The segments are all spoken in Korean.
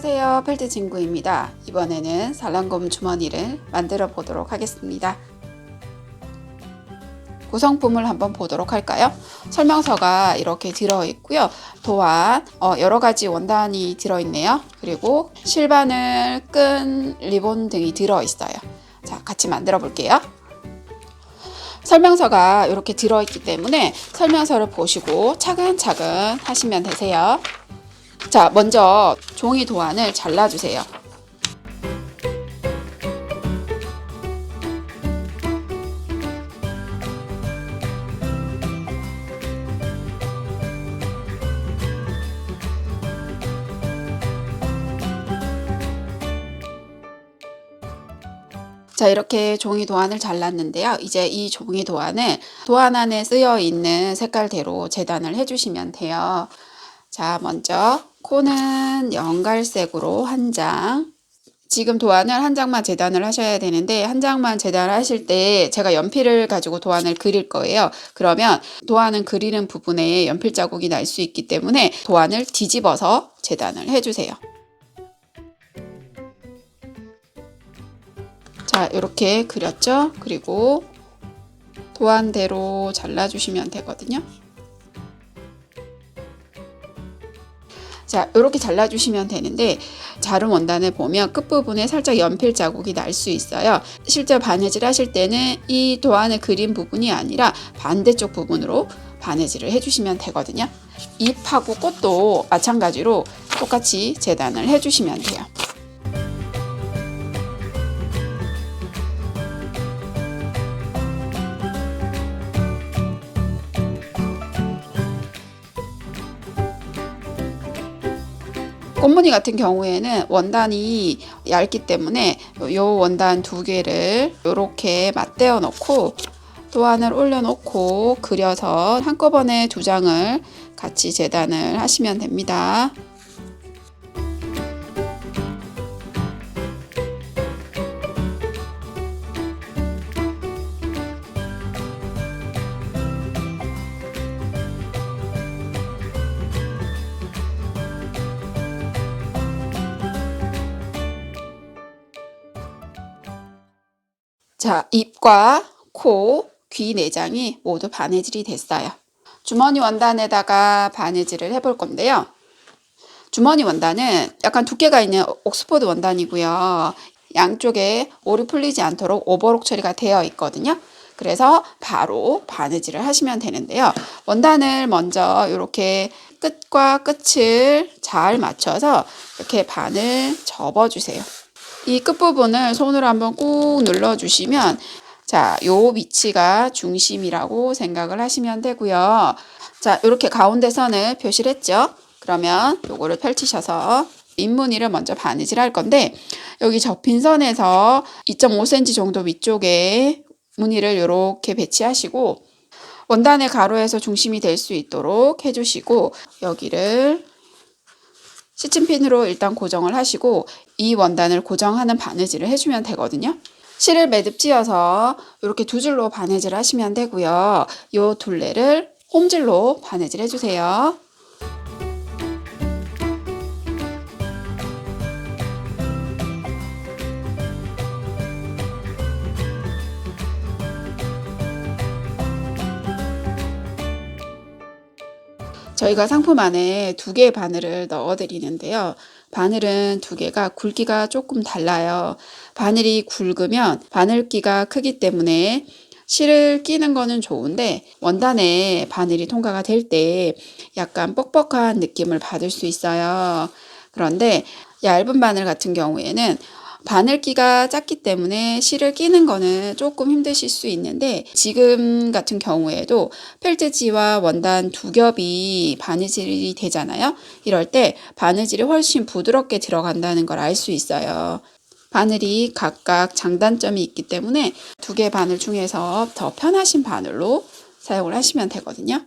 안녕하세요, 펠트 친구입니다. 이번에는 살랑곰 주머니를 만들어 보도록 하겠습니다. 구성품을 한번 보도록 할까요? 설명서가 이렇게 들어있고요. 또한 여러 가지 원단이 들어있네요. 그리고 실바늘, 끈, 리본 등이 들어있어요. 자, 같이 만들어 볼게요. 설명서가 이렇게 들어있기 때문에 설명서를 보시고 차근차근 하시면 되세요. 자, 먼저 종이 도안을 잘라주세요. 자, 이렇게 종이 도안을 잘랐는데요. 이제 이 종이 도안을 도안 안에 쓰여 있는 색깔대로 재단을 해주시면 돼요. 자, 먼저 코는 연갈색으로 한 장. 지금 도안을 한 장만 재단을 하셔야 되는데 한 장만 재단하실 때 제가 연필을 가지고 도안을 그릴 거예요. 그러면 도안은 그리는 부분에 연필 자국이 날 수 있기 때문에 도안을 뒤집어서 재단을 해주세요. 자, 이렇게 그렸죠? 그리고 도안대로 잘라주시면 되거든요. 자, 이렇게 잘라주시면 되는데 자른 원단을 보면 끝부분에 살짝 연필 자국이 날 수 있어요. 실제 바느질 하실 때는 이 도안을 그린 부분이 아니라 반대쪽 부분으로 바느질을 해주시면 되거든요. 잎하고 꽃도 마찬가지로 똑같이 재단을 해주시면 돼요. 꽃무늬 같은 경우에는 원단이 얇기 때문에 이 원단 두 개를 이렇게 맞대어 놓고 도안을 올려 놓고 그려서 한꺼번에 두 장을 같이 재단을 하시면 됩니다. 자, 입과 코, 귀 내장이 모두 바느질이 됐어요. 주머니 원단에다가 바느질을 해볼 건데요. 주머니 원단은 약간 두께가 있는 옥스포드 원단이고요. 양쪽에 올이 풀리지 않도록 오버록 처리가 되어 있거든요. 그래서 바로 바느질을 하시면 되는데요. 원단을 먼저 이렇게 끝과 끝을 잘 맞춰서 이렇게 반을 접어주세요. 이 끝부분을 손으로 한번 꾹 눌러주시면 자, 요 위치가 중심이라고 생각을 하시면 되고요. 자, 이렇게 가운데 선을 표시를 했죠. 그러면 요거를 펼치셔서 윗무늬를 먼저 바느질 할 건데 여기 접힌 선에서 2.5cm 정도 위쪽에 무늬를 이렇게 배치하시고 원단의 가로에서 중심이 될 수 있도록 해주시고 여기를 시침핀으로 일단 고정을 하시고 이 원단을 고정하는 바느질을 해주면 되거든요. 실을 매듭 지어서 이렇게 두 줄로 바느질 하시면 되고요. 이 둘레를 홈질로 바느질 해주세요. 저희가 상품 안에 두 개의 바늘을 넣어 드리는데요. 바늘은 두 개가 굵기가 조금 달라요. 바늘이 굵으면 바늘기가 크기 때문에 실을 끼는 거는 좋은데 원단에 바늘이 통과가 될 때 약간 뻑뻑한 느낌을 받을 수 있어요. 그런데 얇은 바늘 같은 경우에는 바늘기가 작기 때문에 실을 끼는 거는 조금 힘드실 수 있는데 지금 같은 경우에도 펠트지와 원단 두 겹이 바느질이 되잖아요. 이럴 때 바느질이 훨씬 부드럽게 들어간다는 걸 알 수 있어요. 바늘이 각각 장단점이 있기 때문에 두 개 바늘 중에서 더 편하신 바늘로 사용을 하시면 되거든요.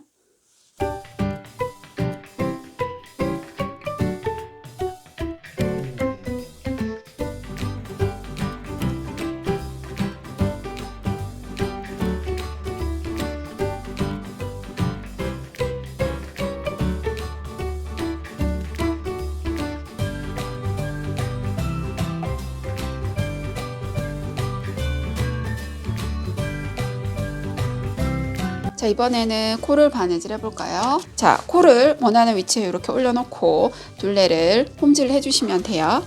자, 이번에는 코를 바느질 해볼까요? 자, 코를 원하는 위치에 이렇게 올려놓고 둘레를 홈질 해주시면 돼요.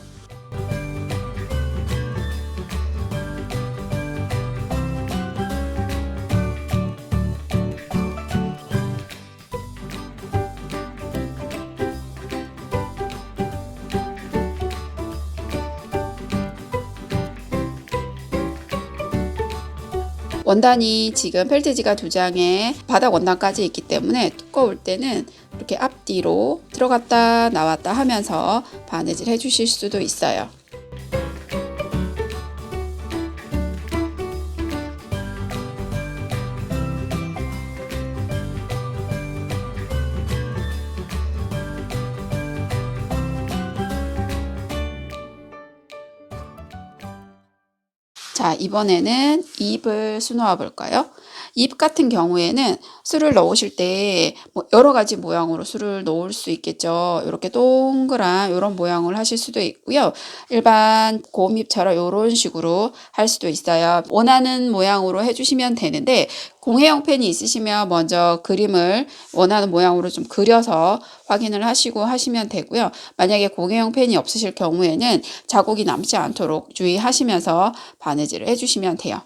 원단이 지금 펠트지가 2장에 바닥 원단까지 있기 때문에 두꺼울 때는 이렇게 앞뒤로 들어갔다 나왔다 하면서 바느질 해주실 수도 있어요. 자, 이번에는 잎을 수놓아 볼까요? 잎 같은 경우에는 술을 넣으실 때 뭐 여러 가지 모양으로 술을 넣을 수 있겠죠. 이렇게 동그란 이런 모양을 하실 수도 있고요. 일반 곰잎처럼 이런 식으로 할 수도 있어요. 원하는 모양으로 해주시면 되는데 공예용 펜이 있으시면 먼저 그림을 원하는 모양으로 좀 그려서 확인을 하시고 하시면 되고요. 만약에 공예용 펜이 없으실 경우에는 자국이 남지 않도록 주의하시면서 바느질을 해주시면 돼요.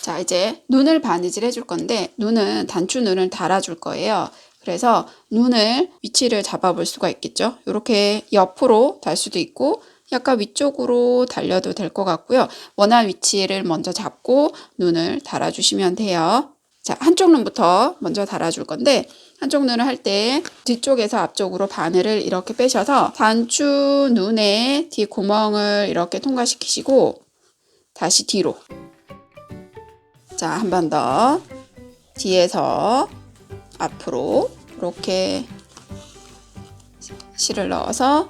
자, 이제 눈을 바느질 해줄 건데 눈은 단추 눈을 달아줄 거예요. 그래서 눈을 위치를 잡아볼 수가 있겠죠. 이렇게 옆으로 달 수도 있고 약간 위쪽으로 달려도 될 것 같고요. 원하는 위치를 먼저 잡고 눈을 달아주시면 돼요. 자, 한쪽 눈부터 먼저 달아줄 건데 한쪽 눈을 할 때 뒤쪽에서 앞쪽으로 바늘을 이렇게 빼셔서 단추 눈의 뒤 구멍을 이렇게 통과시키시고 다시 뒤로. 자, 한 번 더 뒤에서 앞으로 이렇게 실을 넣어서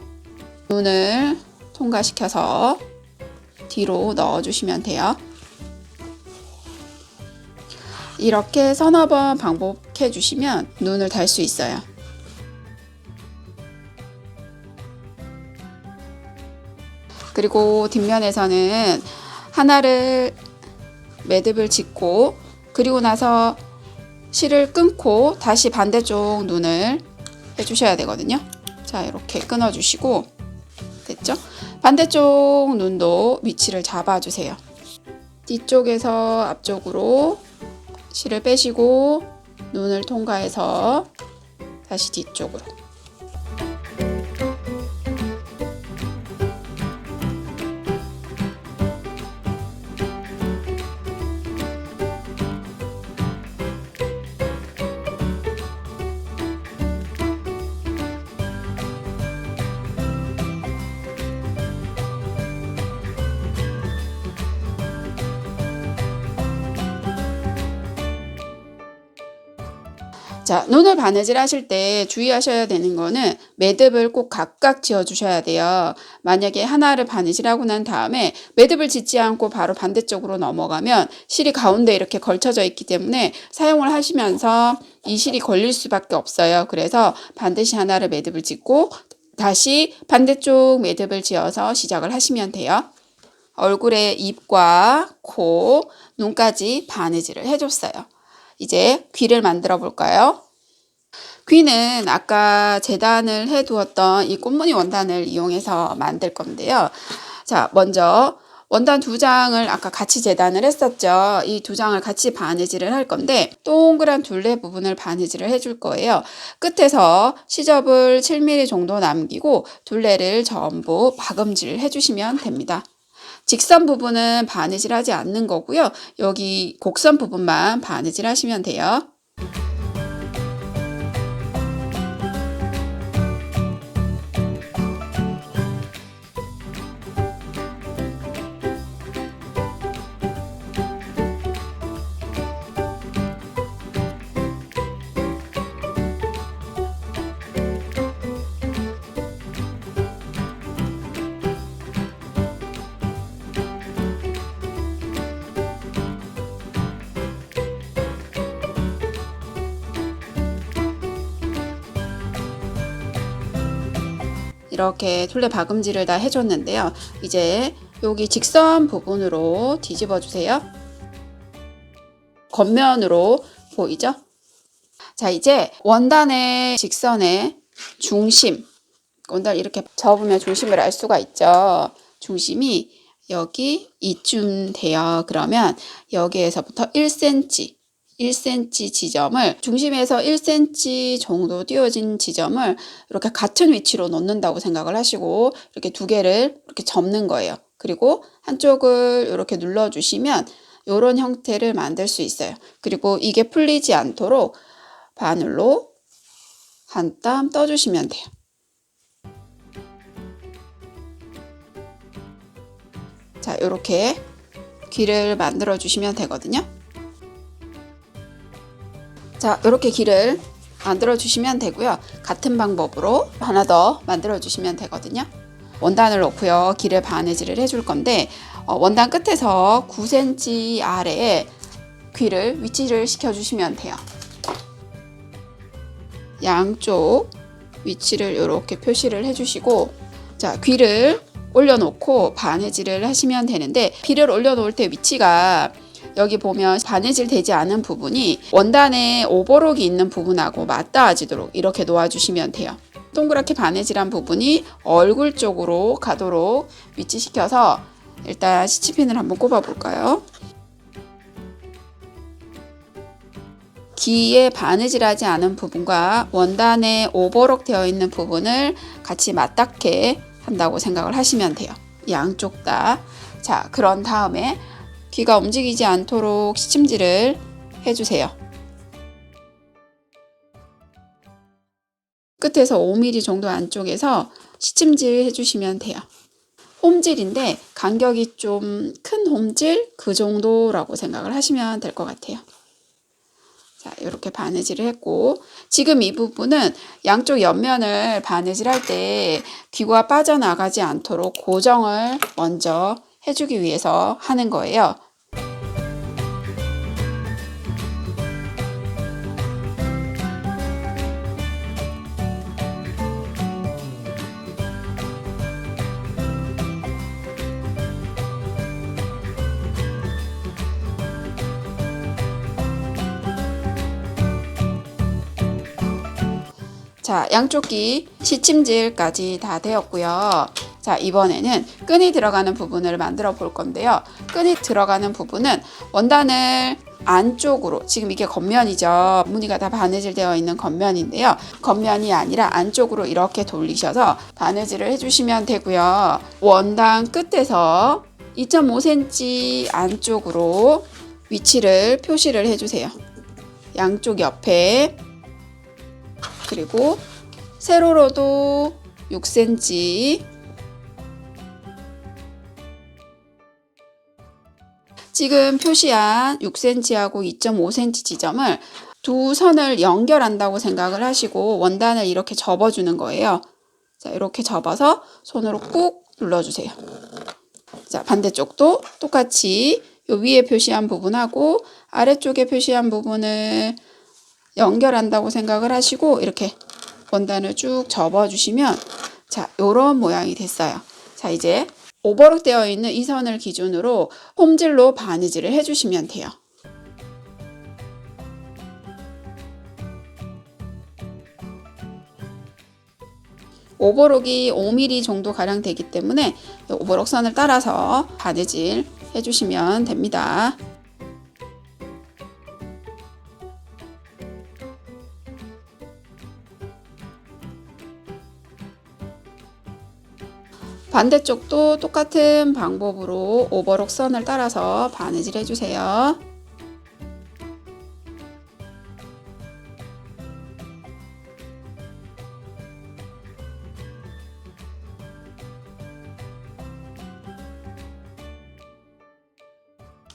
눈을 통과시켜서 뒤로 넣어주시면 돼요. 이렇게 서너 번 반복해 주시면 눈을 달 수 있어요. 그리고 뒷면에서는 하나를 매듭을 짓고 그리고 나서 실을 끊고 다시 반대쪽 눈을 해주셔야 되거든요. 자, 이렇게 끊어주시고 됐죠? 반대쪽 눈도 위치를 잡아주세요. 뒤쪽에서 앞쪽으로 실을 빼시고 눈을 통과해서 다시 뒤쪽으로. 자, 눈을 바느질 하실 때 주의하셔야 되는 거는 매듭을 꼭 각각 지어 주셔야 돼요. 만약에 하나를 바느질하고 난 다음에 매듭을 짓지 않고 바로 반대쪽으로 넘어가면 실이 가운데 이렇게 걸쳐져 있기 때문에 사용을 하시면서 이 실이 걸릴 수밖에 없어요. 그래서 반드시 하나를 매듭을 짓고 다시 반대쪽 매듭을 지어서 시작을 하시면 돼요. 얼굴에 입과 코, 눈까지 바느질을 해줬어요. 이제 귀를 만들어 볼까요? 귀는 아까 재단을 해 두었던 이 꽃무늬 원단을 이용해서 만들 건데요. 자, 먼저 원단 두 장을 아까 같이 재단을 했었죠. 이 두 장을 같이 바느질을 할 건데 동그란 둘레 부분을 바느질을 해줄 거예요. 끝에서 시접을 7mm 정도 남기고 둘레를 전부 박음질을 해주시면 됩니다. 직선 부분은 바느질 하지 않는 거고요. 여기 곡선 부분만 바느질 하시면 돼요. 이렇게 둘레 박음질을 다 해줬는데요. 이제 여기 직선 부분으로 뒤집어 주세요. 겉면으로 보이죠? 자, 이제 원단의 직선의 중심, 원단 이렇게 접으면 중심을 알 수가 있죠. 중심이 여기 이쯤 돼요. 그러면 여기에서부터 1cm 지점을, 중심에서 1cm 정도 띄워진 지점을 이렇게 같은 위치로 놓는다고 생각을 하시고 이렇게 두 개를 이렇게 접는 거예요. 그리고 한쪽을 이렇게 눌러주시면 이런 형태를 만들 수 있어요. 그리고 이게 풀리지 않도록 바늘로 한 땀 떠주시면 돼요. 자, 이렇게 귀를 만들어 주시면 되거든요. 자, 이렇게 귀를 만들어 주시면 되고요. 같은 방법으로 하나 더 만들어 주시면 되거든요. 원단을 놓고요. 귀를 바느질을 해줄 건데 원단 끝에서 9cm 아래에 귀를 위치를 시켜 주시면 돼요. 양쪽 위치를 이렇게 표시를 해주시고, 자, 귀를 올려놓고 바느질을 하시면 되는데, 귀를 올려놓을 때 위치가 여기 보면 바느질 되지 않은 부분이 원단에 오버록이 있는 부분하고 맞닿아지도록 이렇게 놓아주시면 돼요. 동그랗게 바느질한 부분이 얼굴 쪽으로 가도록 위치시켜서 일단 시치핀을 한번 꼽아 볼까요? 귀에 바느질하지 않은 부분과 원단에 오버록 되어 있는 부분을 같이 맞닿게 한다고 생각을 하시면 돼요. 양쪽 다. 자, 그런 다음에 귀가 움직이지 않도록 시침질을 해주세요. 끝에서 5mm 정도 안쪽에서 시침질 해주시면 돼요. 홈질인데 간격이 좀 큰 홈질 그 정도라고 생각을 하시면 될 것 같아요. 자, 이렇게 바느질을 했고, 지금 이 부분은 양쪽 옆면을 바느질할 때 귀가 빠져나가지 않도록 고정을 먼저 해주기 위해서 하는 거예요. 자, 양쪽 귀 시침질까지 다 되었고요. 자, 이번에는 끈이 들어가는 부분을 만들어 볼 건데요. 끈이 들어가는 부분은 원단을 안쪽으로, 지금 이게 겉면이죠. 무늬가 다 바느질 되어 있는 겉면인데요. 겉면이 아니라 안쪽으로 이렇게 돌리셔서 바느질을 해주시면 되고요. 원단 끝에서 2.5cm 안쪽으로 위치를 표시를 해주세요. 양쪽 옆에. 그리고 세로로도 6cm, 지금 표시한 6cm하고 2.5cm 지점을 두 선을 연결한다고 생각을 하시고 원단을 이렇게 접어주는 거예요. 자, 이렇게 접어서 손으로 꾹 눌러주세요. 자, 반대쪽도 똑같이 요 위에 표시한 부분하고 아래쪽에 표시한 부분을 연결한다고 생각을 하시고 이렇게 원단을 쭉 접어주시면, 자, 요런 모양이 됐어요. 자, 이제 오버록 되어 있는 이 선을 기준으로 홈질로 바느질을 해주시면 돼요. 오버록이 5mm 정도 가량 되기 때문에 오버록 선을 따라서 바느질 해주시면 됩니다. 반대쪽도 똑같은 방법으로 오버록 선을 따라서 바느질 해주세요.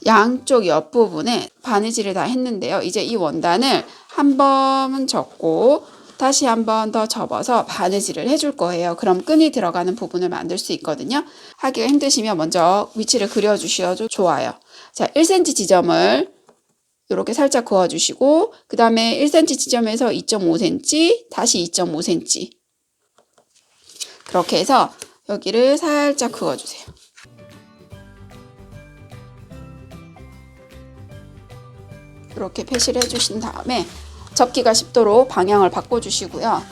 양쪽 옆부분에 바느질을 다 했는데요. 이제 이 원단을 한 번 접고 다시 한 번 더 접어서 바느질을 해줄 거예요. 그럼 끈이 들어가는 부분을 만들 수 있거든요. 하기가 힘드시면 먼저 위치를 그려주셔도 좋아요. 자, 1cm 지점을 이렇게 살짝 그어주시고 그 다음에 1cm 지점에서 2.5cm, 다시 2.5cm 그렇게 해서 여기를 살짝 그어주세요. 이렇게 패시를 해주신 다음에 접기가 쉽도록 방향을 바꿔주시고요.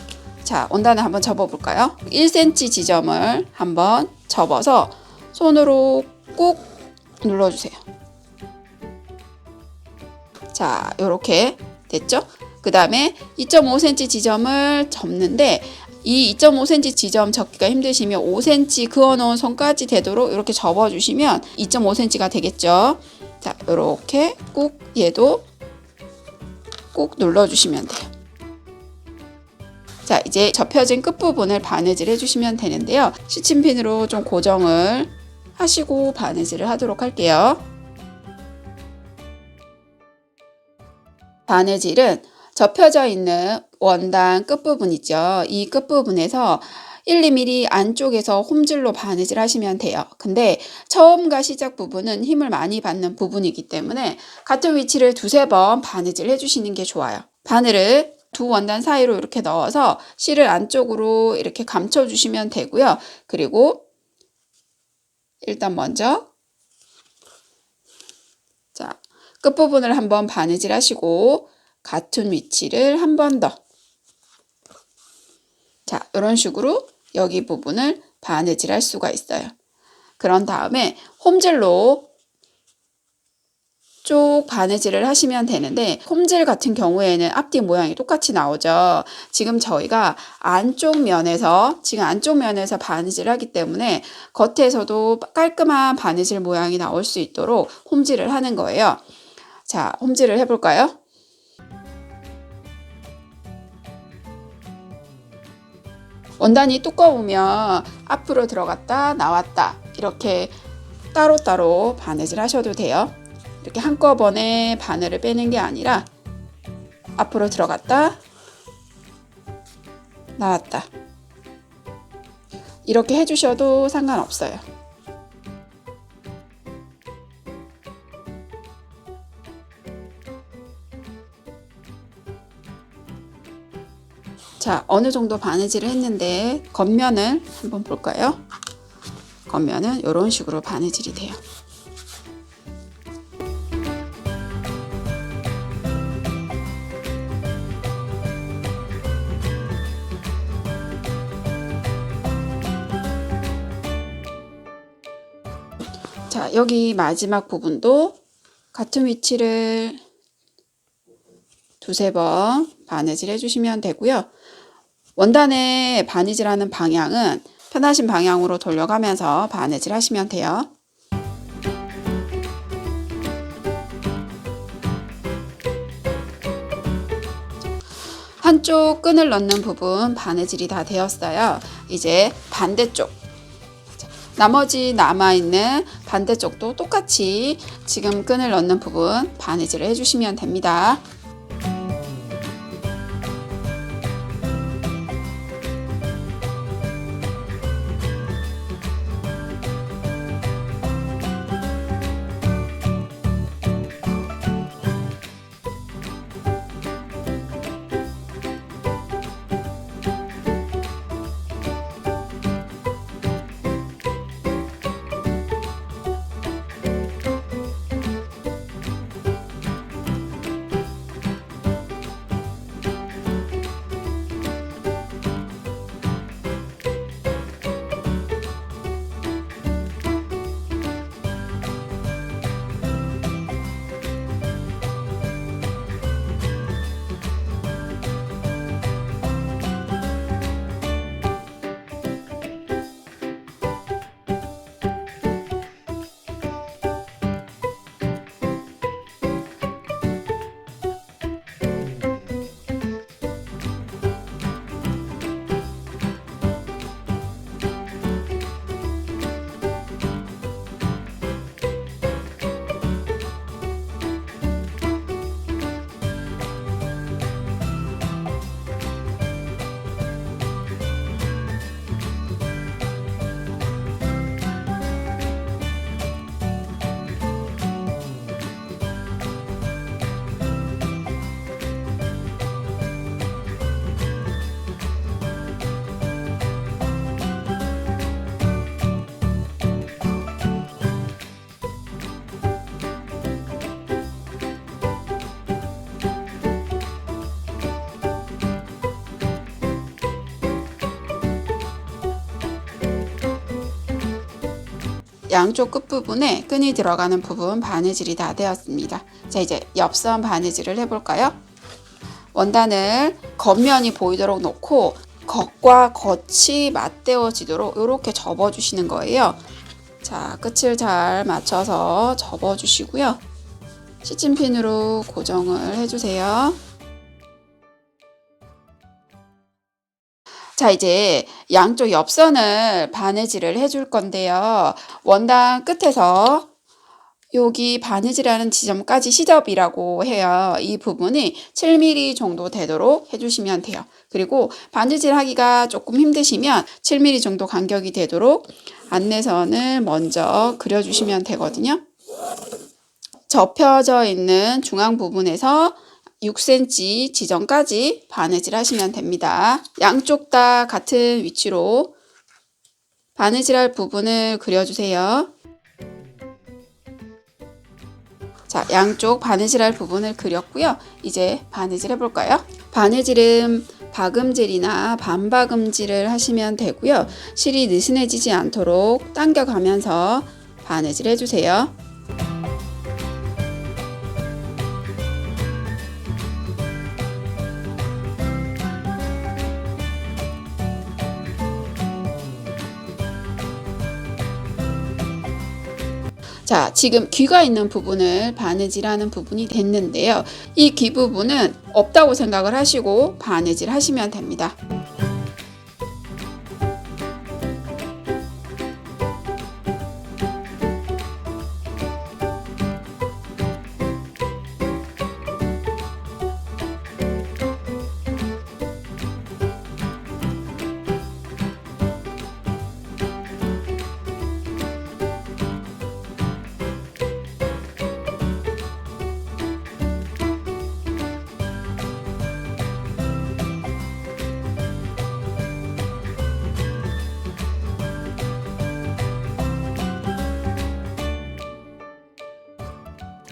자, 원단을 한번 접어볼까요? 1cm 지점을 한번 접어서 손으로 꾹 눌러주세요. 자, 이렇게 됐죠? 그 다음에 2.5cm 지점을 접는데 이 2.5cm 지점 접기가 힘드시면 5cm 그어놓은 선까지 되도록 이렇게 접어주시면 2.5cm가 되겠죠? 자, 이렇게 꾹 얘도 꾹 눌러주시면 돼요. 자, 이제 접혀진 끝부분을 바느질 해주시면 되는데요. 시침핀으로 좀 고정을 하시고 바느질을 하도록 할게요. 바느질은 접혀져 있는 원단 끝부분 있죠. 이 끝부분에서 1, 2mm 안쪽에서 홈질로 바느질 하시면 돼요. 근데 처음과 시작 부분은 힘을 많이 받는 부분이기 때문에 같은 위치를 두세 번 바느질 해주시는 게 좋아요. 바늘을 두 원단 사이로 이렇게 넣어서 실을 안쪽으로 이렇게 감춰주시면 되고요. 그리고 일단 먼저 자, 끝부분을 한번 바느질 하시고 같은 위치를 한 번 더. 자, 이런 식으로 여기 부분을 바느질 할 수가 있어요. 그런 다음에 홈질로 쭉 바느질을 하시면 되는데 홈질 같은 경우에는 앞뒤 모양이 똑같이 나오죠. 지금 저희가 안쪽 면에서 바느질을 하기 때문에 겉에서도 깔끔한 바느질 모양이 나올 수 있도록 홈질을 하는 거예요. 자, 홈질을 해볼까요? 원단이 두꺼우면 앞으로 들어갔다 나왔다 이렇게 따로따로 바느질 하셔도 돼요. 이렇게 한꺼번에 바늘을 빼는 게 아니라 앞으로 들어갔다 나왔다 이렇게 해주셔도 상관없어요. 자, 어느 정도 바느질을 했는데 겉면을 한번 볼까요? 겉면은 이런 식으로 바느질이 돼요. 자, 여기 마지막 부분도 같은 위치를 두세 번 바느질 해주시면 되고요. 원단의 바느질하는 방향은 편하신 방향으로 돌려가면서 바느질 하시면 돼요. 한쪽 끈을 넣는 부분 바느질이 다 되었어요. 이제 반대쪽 나머지 남아있는 반대쪽도 똑같이 지금 끈을 넣는 부분 바느질을 해주시면 됩니다. 양쪽 끝부분에 끈이 들어가는 부분 바느질이 다 되었습니다. 자, 이제 옆선 바느질을 해볼까요? 원단을 겉면이 보이도록 놓고 겉과 겉이 맞대어지도록 이렇게 접어주시는 거예요. 자, 끝을 잘 맞춰서 접어주시고요. 시침핀으로 고정을 해주세요. 자, 이제 양쪽 옆선을 바느질을 해줄 건데요. 원단 끝에서 여기 바느질하는 지점까지 시접이라고 해요. 이 부분이 7mm 정도 되도록 해주시면 돼요. 그리고 바느질 하기가 조금 힘드시면 7mm 정도 간격이 되도록 안내선을 먼저 그려주시면 되거든요. 접혀져 있는 중앙 부분에서 6cm 지점까지 바느질 하시면 됩니다. 양쪽 다 같은 위치로 바느질할 부분을 그려주세요. 자, 양쪽 바느질할 부분을 그렸고요. 이제 바느질 해볼까요? 바느질은 박음질이나 반박음질을 하시면 되고요. 실이 느슨해지지 않도록 당겨가면서 바느질 해주세요. 자, 지금 귀가 있는 부분을 바느질하는 부분이 됐는데요. 이 귀 부분은 없다고 생각을 하시고 바느질 하시면 됩니다.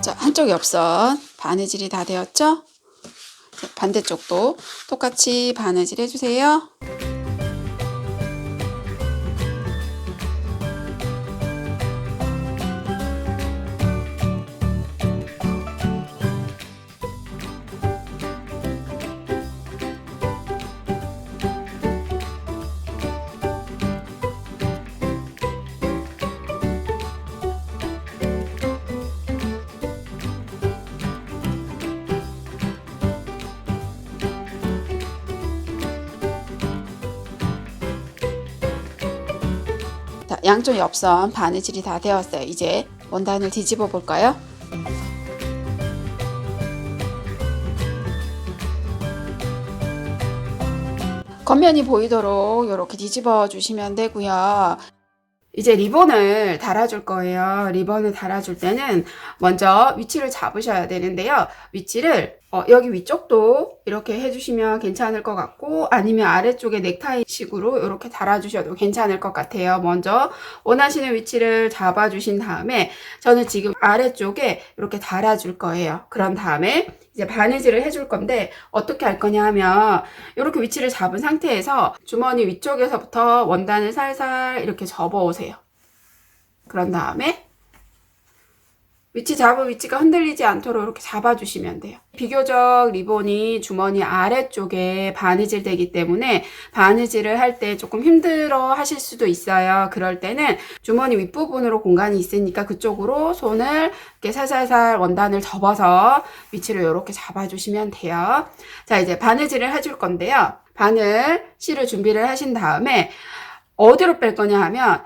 자, 한쪽 옆선 바느질이 다 되었죠? 반대쪽도 똑같이 바느질 해주세요. 자, 양쪽 옆선 바느질이 다 되었어요. 이제 원단을 뒤집어 볼까요? 겉면이 보이도록 이렇게 뒤집어 주시면 되고요. 이제 리본을 달아줄 거예요. 리본을 달아줄 때는 먼저 위치를 잡으셔야 되는데요. 위치를 여기 위쪽도 이렇게 해주시면 괜찮을 것 같고, 아니면 아래쪽에 넥타이 식으로 이렇게 달아주셔도 괜찮을 것 같아요. 먼저 원하시는 위치를 잡아주신 다음에 저는 지금 아래쪽에 이렇게 달아줄 거예요. 그런 다음에 이제 바느질을 해줄 건데 어떻게 할 거냐 하면 이렇게 위치를 잡은 상태에서 주머니 위쪽에서부터 원단을 살살 이렇게 접어 오세요. 그런 다음에 위치 잡은 위치가 흔들리지 않도록 이렇게 잡아주시면 돼요. 비교적 리본이 주머니 아래쪽에 바느질 되기 때문에 바느질을 할 때 조금 힘들어 하실 수도 있어요. 그럴 때는 주머니 윗부분으로 공간이 있으니까 그쪽으로 손을 이렇게 살살살 원단을 접어서 위치를 이렇게 잡아주시면 돼요. 자, 이제 바느질을 해줄 건데요. 바늘 실을 준비를 하신 다음에 어디로 뺄 거냐 하면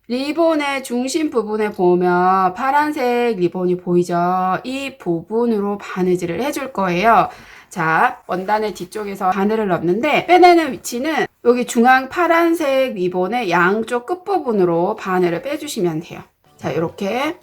리본의 중심 부분에 보면 파란색 리본이 보이죠? 이 부분으로 바느질을 해줄 거예요. 자, 원단의 뒤쪽에서 바늘을 넣는데 빼내는 위치는 여기 중앙 파란색 리본의 양쪽 끝부분으로 바늘을 빼주시면 돼요. 자, 이렇게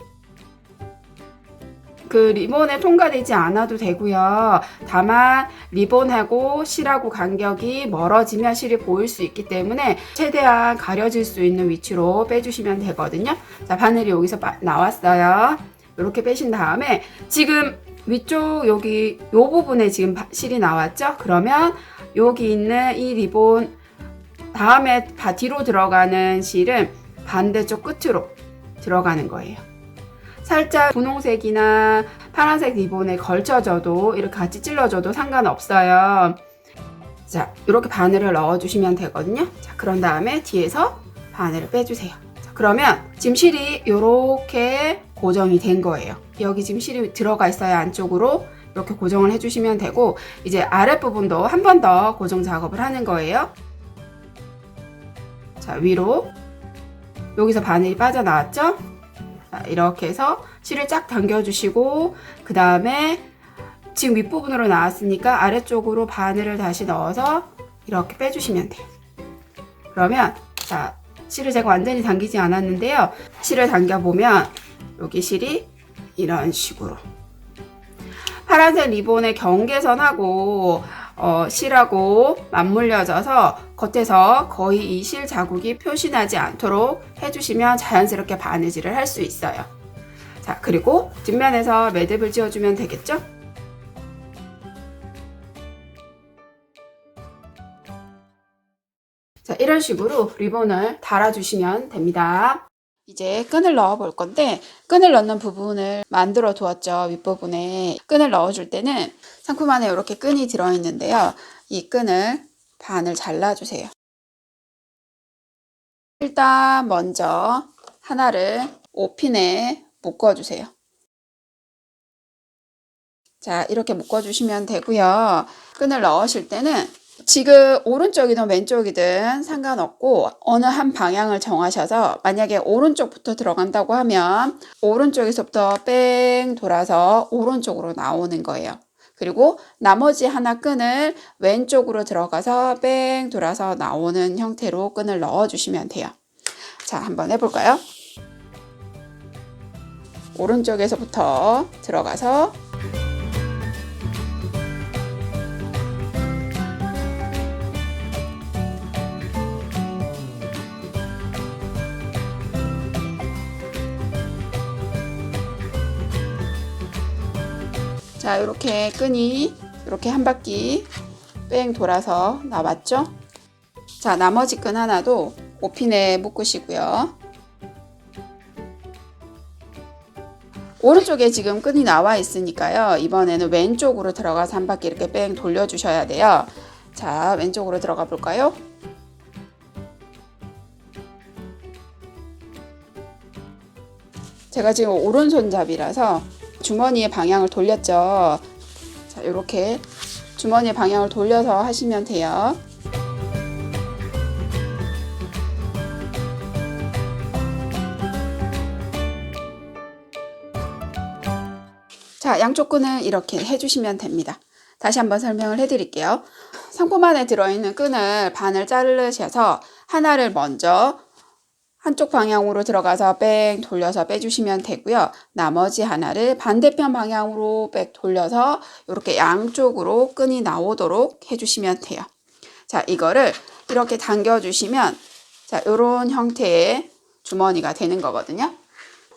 그 리본에 통과되지 않아도 되고요. 다만 리본하고 실하고 간격이 멀어지면 실이 보일 수 있기 때문에 최대한 가려질 수 있는 위치로 빼주시면 되거든요. 자, 바늘이 여기서 나왔어요. 이렇게 빼신 다음에 지금 위쪽 여기 요 부분에 지금 실이 나왔죠? 그러면 여기 있는 이 리본 다음에 뒤로 들어가는 실은 반대쪽 끝으로 들어가는 거예요. 살짝 분홍색이나 파란색 리본에 걸쳐줘도 이렇게 같이 찔러줘도 상관없어요. 자, 이렇게 바늘을 넣어주시면 되거든요. 자, 그런 다음에 뒤에서 바늘을 빼주세요. 자, 그러면 지금 실이 이렇게 고정이 된 거예요. 여기 지금 실이 들어가 있어야 안쪽으로 이렇게 고정을 해주시면 되고, 이제 아랫부분도 한 번 더 고정 작업을 하는 거예요. 자, 위로 여기서 바늘이 빠져나왔죠? 자, 이렇게 해서 실을 쫙 당겨주시고, 그 다음에 지금 윗부분으로 나왔으니까 아래쪽으로 바늘을 다시 넣어서 이렇게 빼주시면 돼요. 그러면 자, 실을 제가 완전히 당기지 않았는데요. 실을 당겨보면 여기 실이 이런 식으로 파란색 리본의 경계선하고 실하고 맞물려져서 겉에서 거의 이 실 자국이 표시나지 않도록 해주시면 자연스럽게 바느질을 할 수 있어요. 자, 그리고 뒷면에서 매듭을 지어주면 되겠죠? 자, 이런 식으로 리본을 달아주시면 됩니다. 이제 끈을 넣어 볼 건데, 끈을 넣는 부분을 만들어 두었죠. 윗부분에 끈을 넣어줄 때는 상품 안에 이렇게 끈이 들어있는데요. 이 끈을 반을 잘라주세요. 일단 먼저 하나를 5핀에 묶어주세요. 자, 이렇게 묶어주시면 되고요. 끈을 넣으실 때는 지금 오른쪽이든 왼쪽이든 상관없고 어느 한 방향을 정하셔서, 만약에 오른쪽부터 들어간다고 하면 오른쪽에서부터 뺑 돌아서 오른쪽으로 나오는 거예요. 그리고 나머지 하나 끈을 왼쪽으로 들어가서 뺑 돌아서 나오는 형태로 끈을 넣어주시면 돼요. 자, 한번 해볼까요? 오른쪽에서부터 들어가서 자, 이렇게 끈이 이렇게 한 바퀴 뺑 돌아서 나왔죠? 자, 나머지 끈 하나도 5핀에 묶으시고요. 오른쪽에 지금 끈이 나와 있으니까요. 이번에는 왼쪽으로 들어가서 한 바퀴 이렇게 뺑 돌려주셔야 돼요. 자, 왼쪽으로 들어가 볼까요? 제가 지금 오른손잡이라서 주머니의 방향을 돌렸죠. 자, 이렇게 주머니의 방향을 돌려서 하시면 돼요. 자, 양쪽 끈을 이렇게 해주시면 됩니다. 다시 한번 설명을 해드릴게요. 상품 안에 들어있는 끈을 반을 자르셔서 하나를 먼저 한쪽 방향으로 들어가서 뺑 돌려서 빼주시면 되고요. 나머지 하나를 반대편 방향으로 뺑 돌려서 이렇게 양쪽으로 끈이 나오도록 해주시면 돼요. 자, 이거를 이렇게 당겨주시면 자, 이런 형태의 주머니가 되는 거거든요.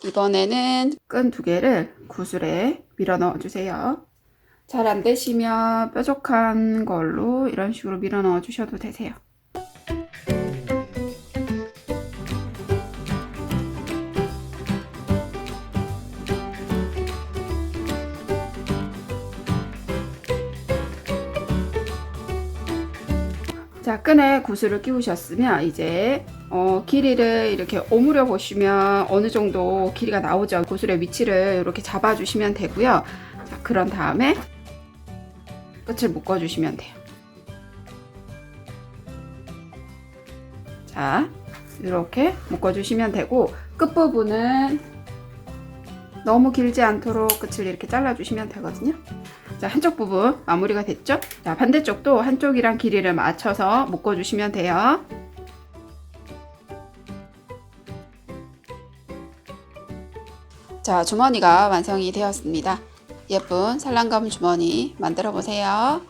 이번에는 끈 2개를 구슬에 밀어 넣어 주세요. 잘 안 되시면 뾰족한 걸로 이런 식으로 밀어 넣어 주셔도 되세요. 자, 끈에 구슬을 끼우셨으면 이제 길이를 이렇게 오므려 보시면 어느 정도 길이가 나오죠. 구슬의 위치를 이렇게 잡아 주시면 되고요. 자, 그런 다음에 끝을 묶어 주시면 돼요. 자, 이렇게 묶어 주시면 되고, 끝부분은 너무 길지 않도록 끝을 이렇게 잘라 주시면 되거든요. 자, 한쪽 부분 마무리가 됐죠? 자, 반대쪽도 한쪽이랑 길이를 맞춰서 묶어 주시면 돼요. 자, 주머니가 완성이 되었습니다. 예쁜 살랑감 주머니 만들어 보세요.